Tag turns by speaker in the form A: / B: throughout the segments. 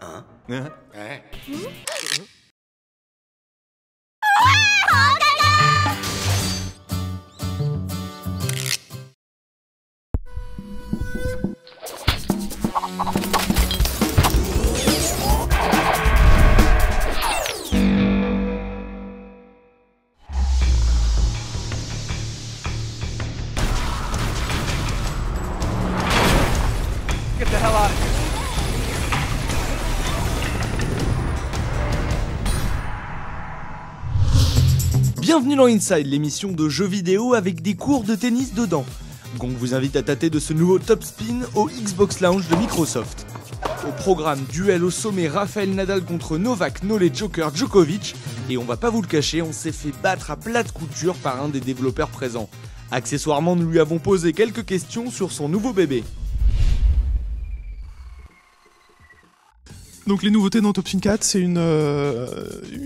A: Hein?
B: Ouais.
C: Get the hell out of here.
D: Bienvenue dans Inside, l'émission de jeux vidéo avec des cours de tennis dedans. Gong vous invite à tâter de ce nouveau Top Spin au Xbox Lounge de Microsoft. Au programme, duel au sommet Rafael Nadal contre Novak Nole Joker Djokovic. Et on va pas vous le cacher, on s'est fait battre à plate couture par un des développeurs présents. Accessoirement, nous lui avons posé quelques questions sur son nouveau bébé.
E: Donc les nouveautés dans Top Spin 4, c'est une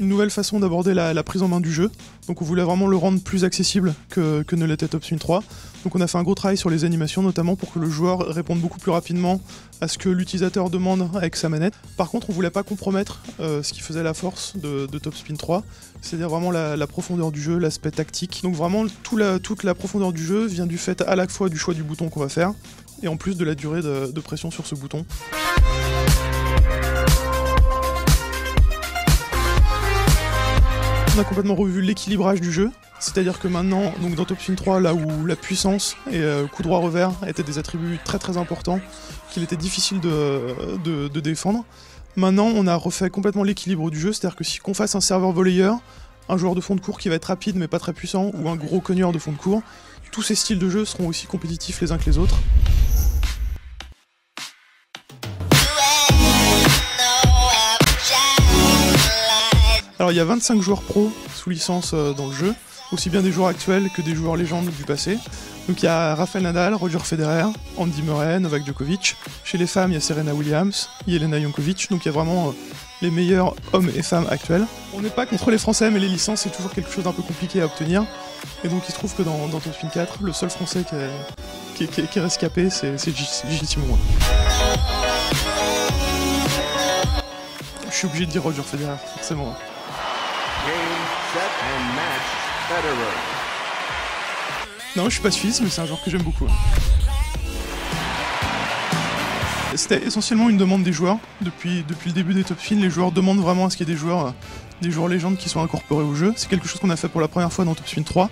E: nouvelle façon d'aborder la prise en main du jeu. Donc on voulait vraiment le rendre plus accessible que ne l'était Top Spin 3. Donc on a fait un gros travail sur les animations, notamment pour que le joueur réponde beaucoup plus rapidement à ce que l'utilisateur demande avec sa manette. Par contre, on voulait pas compromettre ce qui faisait la force de Top Spin 3, c'est-à-dire vraiment la profondeur du jeu, l'aspect tactique. Donc vraiment toute la profondeur du jeu vient du fait à la fois du choix du bouton qu'on va faire, et en plus de la durée de pression sur ce bouton. On a complètement revu l'équilibrage du jeu, c'est-à-dire que maintenant, donc dans Top Spin 3, là où la puissance et coup droit revers étaient des attributs très très importants, qu'il était difficile de défendre, maintenant on a refait complètement l'équilibre du jeu, c'est-à-dire que si qu'on fasse un serveur volleyeur, un joueur de fond de court qui va être rapide mais pas très puissant, ou un gros cogneur de fond de court, tous ces styles de jeu seront aussi compétitifs les uns que les autres. Alors il y a 25 joueurs pro sous licence dans le jeu, aussi bien des joueurs actuels que des joueurs légendes du passé. Donc il y a Rafael Nadal, Roger Federer, Andy Murray, Novak Djokovic. Chez les femmes, il y a Serena Williams, Jelena Jankovic, donc il y a vraiment les meilleurs hommes et femmes actuels. On n'est pas contre les Français, mais les licences c'est toujours quelque chose d'un peu compliqué à obtenir. Et donc il se trouve que dans Top Spin 4, le seul Français qui est rescapé, c'est Gilles Simon. Je suis obligé de dire Roger Federer, forcément.
B: Game, set, and match, Federer.
E: Non, je suis pas suisse, mais c'est un joueur que j'aime beaucoup. C'était essentiellement une demande des joueurs. Depuis le début des Top Spin, les joueurs demandent vraiment à ce qu'il y ait des joueurs légendes qui soient incorporés au jeu. C'est quelque chose qu'on a fait pour la première fois dans Top Spin 3.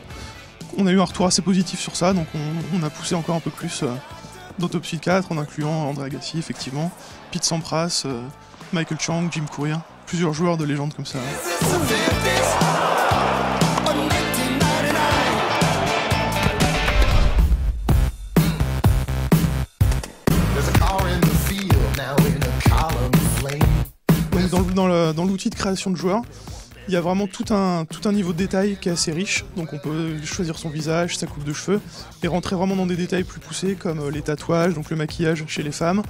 E: On a eu un retour assez positif sur ça, donc on a poussé encore un peu plus dans Top Spin 4, en incluant André Agassi, effectivement, Pete Sampras, Michael Chang, Jim Courier, plusieurs joueurs de légende comme ça. Donc dans l'outil de création de joueurs, il y a vraiment tout un niveau de détail qui est assez riche. Donc on peut choisir son visage, sa coupe de cheveux, et rentrer vraiment dans des détails plus poussés comme les tatouages, donc le maquillage chez les femmes,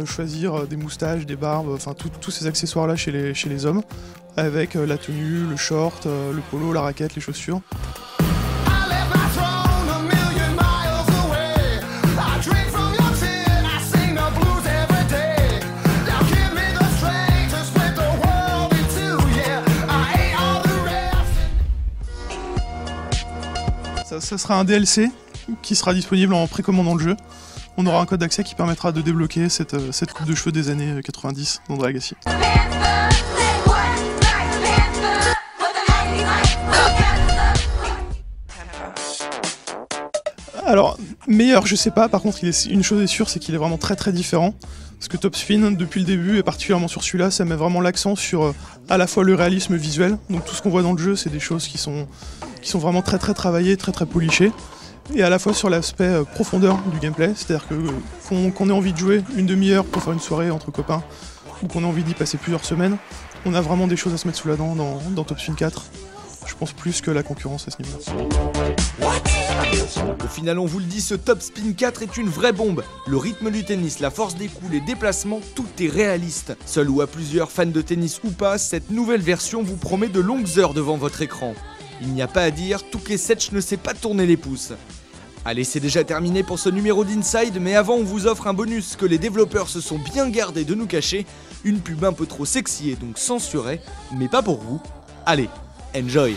E: choisir des moustaches, des barbes, enfin tous ces accessoires-là chez les hommes, avec la tenue, le short, le polo, la raquette, les chaussures. Ça sera un DLC qui sera disponible en précommandant le jeu. On aura un code d'accès qui permettra de débloquer cette coupe de cheveux des années 90 d'André Agassi. Alors, meilleur, je sais pas, par contre, une chose est sûre, c'est qu'il est vraiment très très différent. Parce que Top Spin, depuis le début, et particulièrement sur celui-là, ça met vraiment l'accent sur à la fois le réalisme visuel, donc tout ce qu'on voit dans le jeu, c'est des choses qui sont vraiment très très travaillées, très très polichées, et à la fois sur l'aspect profondeur du gameplay, c'est-à-dire qu'on ait envie de jouer une demi-heure pour faire une soirée entre copains, ou qu'on ait envie d'y passer plusieurs semaines, on a vraiment des choses à se mettre sous la dent dans Top Spin 4. Je pense plus que la concurrence à ce niveau-là.
D: Au final, on vous le dit, ce Top Spin 4 est une vraie bombe. Le rythme du tennis, la force des coups, les déplacements, tout est réaliste. Seul ou à plusieurs, fans de tennis ou pas, cette nouvelle version vous promet de longues heures devant votre écran. Il n'y a pas à dire, Touquet Setch ne sait pas tourner les pouces. Allez, c'est déjà terminé pour ce numéro d'Inside, mais avant on vous offre un bonus que les développeurs se sont bien gardés de nous cacher, une pub un peu trop sexy et donc censurée, mais pas pour vous. Allez, enjoy!